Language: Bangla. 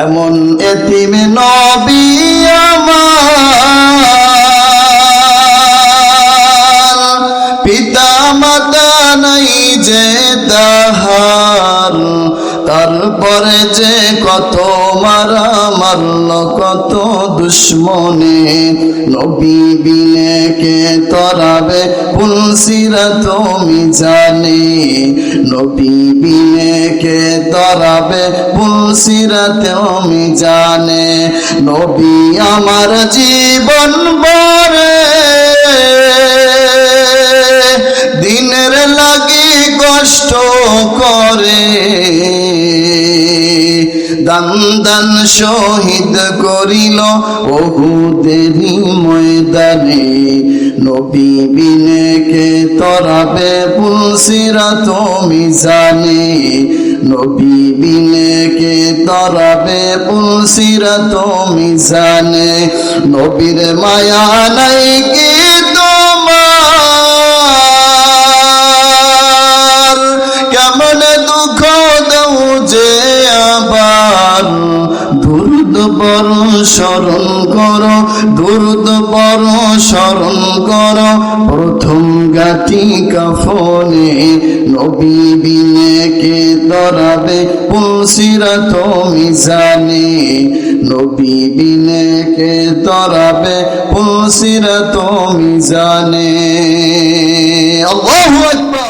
এমন এতিম নবী আমার, পিতা মাতা নাই যে তাহার, তারপরে যে কত মারা মারল কত দুশ্মনে। নবী বিনে কে তরাবে পুলসিরাত মিজানে, নবী বিনে কে তরাবে পুলসিরাত মিজানে। নবী আমার জীবন ভরে দিনের লাগি কষ্ট করে, দান দান শহীদ করিল উহুদেরই ময়দানে। নবী বিনে কে তরাবে পুলসিরাত মিজানে, নবী বিনে কে তরাবে পুলসিরাত মিজানে। নবীর মায়া নাই কি তোমার, কেমন দুঃখ দাও যে আবার। দুরুদ বড় স্মরণ করো, দুরুদ বড় স্মরণ করো প্রথম গাটি কাফনে। নবী বিনে কে তরাবে পুলসিরাত মিজানে, নবী বিনে কে তরাবে পুলসিরাত মিজানে। আল্লাহু আকবার।